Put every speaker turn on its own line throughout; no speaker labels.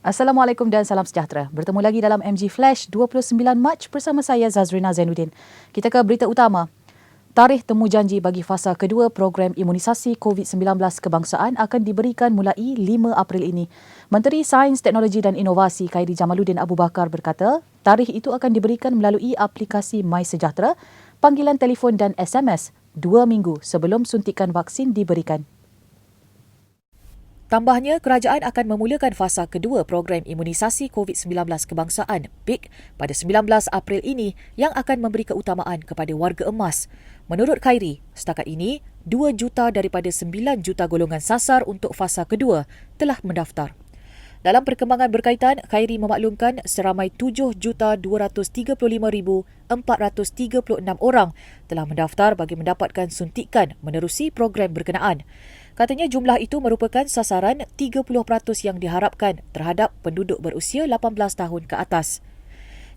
Assalamualaikum dan salam sejahtera. Bertemu lagi dalam MG Flash 29 Mac bersama saya Zazrina Zainuddin. Kita ke berita utama. Tarikh temu janji bagi fasa kedua program imunisasi COVID-19 kebangsaan akan diberikan mulai 5 April ini. Menteri Sains, Teknologi dan Inovasi Khairi Jamaluddin Abu Bakar berkata, tarikh itu akan diberikan melalui aplikasi MySejahtera, panggilan telefon dan SMS 2 minggu sebelum suntikan vaksin diberikan. Tambahnya, kerajaan akan memulakan fasa kedua program imunisasi COVID-19 kebangsaan PIK pada 19 April ini yang akan memberi keutamaan kepada warga emas. Menurut Khairi, setakat ini 2 juta daripada 9 juta golongan sasar untuk fasa kedua telah mendaftar. Dalam perkembangan berkaitan, Khairi memaklumkan seramai 7,235,436 orang telah mendaftar bagi mendapatkan suntikan menerusi program berkenaan. Katanya jumlah itu merupakan sasaran 30% yang diharapkan terhadap penduduk berusia 18 tahun ke atas.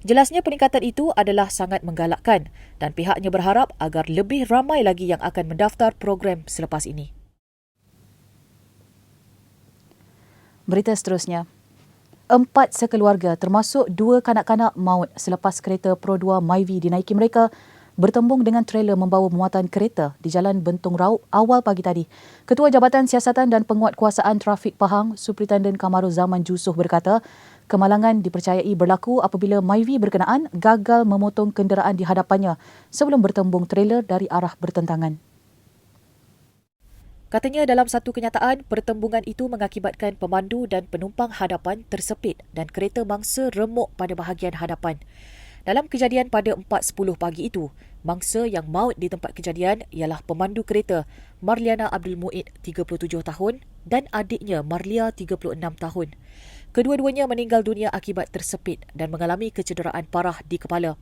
Jelasnya peningkatan itu adalah sangat menggalakkan dan pihaknya berharap agar lebih ramai lagi yang akan mendaftar program selepas ini. Berita seterusnya. 4 sekeluarga termasuk 2 kanak-kanak maut selepas kereta Pro 2 Myvi dinaiki mereka bertembung dengan trailer membawa muatan kereta di Jalan Bentong Raup awal pagi tadi. Ketua Jabatan Siasatan dan Penguatkuasaan Trafik Pahang, Superintenden Kamaruzaman Jusoh berkata, kemalangan dipercayai berlaku apabila Myvi berkenaan gagal memotong kenderaan di hadapannya sebelum bertembung trailer dari arah bertentangan. Katanya dalam satu kenyataan, pertembungan itu mengakibatkan pemandu dan penumpang hadapan tersepit dan kereta mangsa remuk pada bahagian hadapan. Dalam kejadian pada 4.10 pagi itu, mangsa yang maut di tempat kejadian ialah pemandu kereta Marliana Abdul Muid, 37 tahun dan adiknya Marlia, 36 tahun. Kedua-duanya meninggal dunia akibat tersepit dan mengalami kecederaan parah di kepala.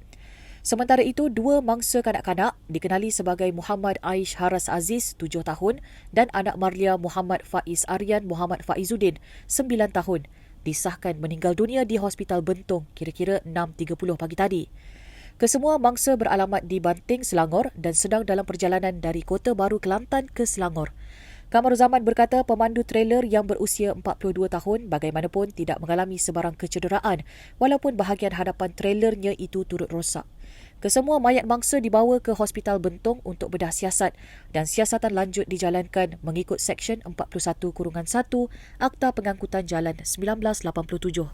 Sementara itu, 2 mangsa kanak-kanak dikenali sebagai Muhammad Aish Haras Aziz, 7 tahun dan anak Marlia Muhammad Faiz Aryan Muhammad Faizuddin, 9 tahun, disahkan meninggal dunia di Hospital Bentong kira-kira 6.30 pagi tadi. Kesemua mangsa beralamat di Banting, Selangor dan sedang dalam perjalanan dari Kota Baru, Kelantan ke Selangor. Kamaruzaman berkata pemandu trailer yang berusia 42 tahun bagaimanapun tidak mengalami sebarang kecederaan walaupun bahagian hadapan trailernya itu turut rosak. Kesemua mayat mangsa dibawa ke Hospital Bentong untuk bedah siasat dan siasatan lanjut dijalankan mengikut Seksyen 41-1 Akta Pengangkutan Jalan 1987.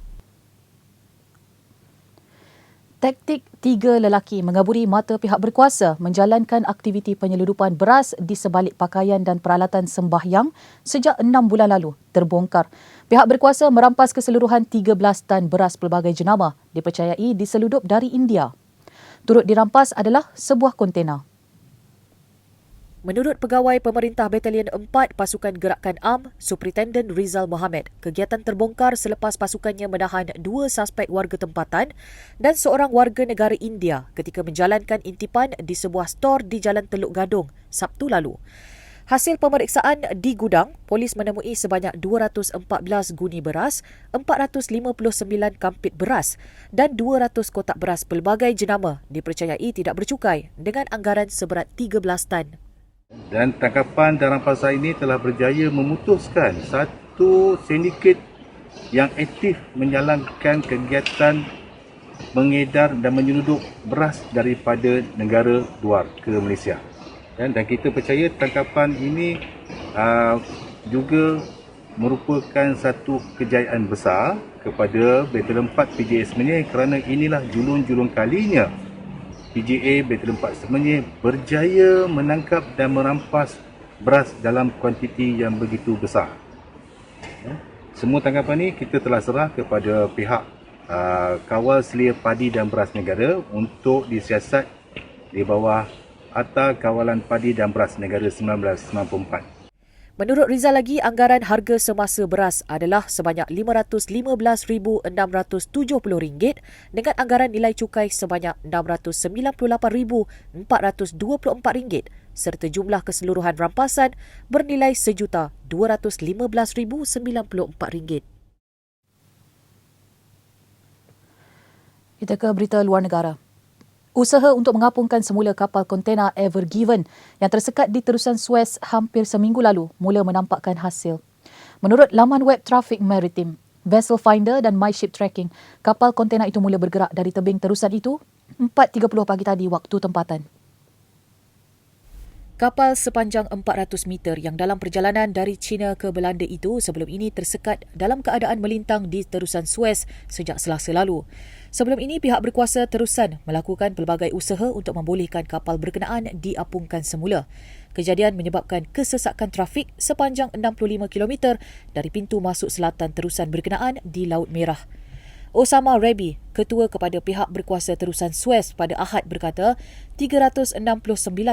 Taktik 3 lelaki mengaburi mata pihak berkuasa menjalankan aktiviti penyeludupan beras di sebalik pakaian dan peralatan sembahyang sejak 6 bulan lalu terbongkar. Pihak berkuasa merampas keseluruhan 13 tan beras pelbagai jenama dipercayai diseludup dari India. Turut dirampas adalah sebuah kontena. Menurut Pegawai Pemerintah Batalion 4 Pasukan Gerakan AM, Superintenden Rizal Mohammed, kegiatan terbongkar selepas pasukannya menahan 2 suspek warga tempatan dan seorang warga negara India ketika menjalankan intipan di sebuah stor di Jalan Teluk Gadong Sabtu lalu. Hasil pemeriksaan di gudang, polis menemui sebanyak 214 guni beras, 459 kampit beras dan 200 kotak beras pelbagai jenama dipercayai tidak bercukai dengan anggaran seberat 13 tan.
Dan tangkapan dan rampasan ini telah berjaya memutuskan satu sindiket yang aktif menjalankan kegiatan mengedar dan menyelundup beras daripada negara luar ke Malaysia. Dan kita percaya tangkapan ini juga merupakan satu kejayaan besar kepada Batalion 4 PJS Semenyih kerana inilah julung-julung kalinya PJA Batalion 4 Semenyih berjaya menangkap dan merampas beras dalam kuantiti yang begitu besar. Semua tangkapan ini kita telah serah kepada pihak Kawal Selia Padi dan Beras Negara untuk disiasat di bawah Akta Kawalan Padi dan Beras Negara 1994.
Menurut Rizal lagi, anggaran harga semasa beras adalah sebanyak RM515,670 dengan anggaran nilai cukai sebanyak RM698,424 serta jumlah keseluruhan rampasan bernilai RM1,215,094. Kita ke berita luar negara. Usaha untuk mengapungkan semula kapal kontena Ever Given yang tersekat di terusan Suez hampir seminggu lalu mula menampakkan hasil. Menurut laman web Trafik Maritim, Vessel Finder dan My Ship Tracking. Kapal kontena itu mula bergerak dari tebing terusan itu 4.30 pagi tadi waktu tempatan. Kapal sepanjang 400 meter yang dalam perjalanan dari China ke Belanda itu sebelum ini tersekat dalam keadaan melintang di terusan Suez sejak Selasa lalu. Sebelum ini, pihak berkuasa terusan melakukan pelbagai usaha untuk membolehkan kapal berkenaan diapungkan semula. Kejadian menyebabkan kesesakan trafik sepanjang 65 km dari pintu masuk selatan terusan berkenaan di Laut Merah. Osama Rabi, ketua kepada pihak berkuasa terusan Suez pada Ahad berkata 369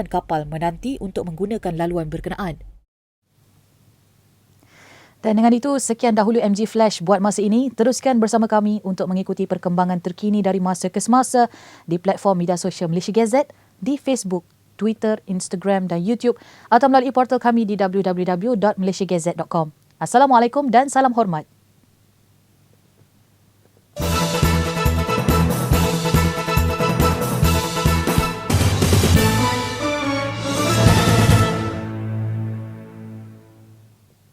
kapal menanti untuk menggunakan laluan berkenaan. Dan dengan itu, sekian dahulu MG Flash buat masa ini. Teruskan bersama kami untuk mengikuti perkembangan terkini dari masa ke semasa di platform media sosial Malaysia Gazette, di Facebook, Twitter, Instagram dan YouTube atau melalui portal kami di www.malaysiagazette.com. Assalamualaikum dan salam hormat.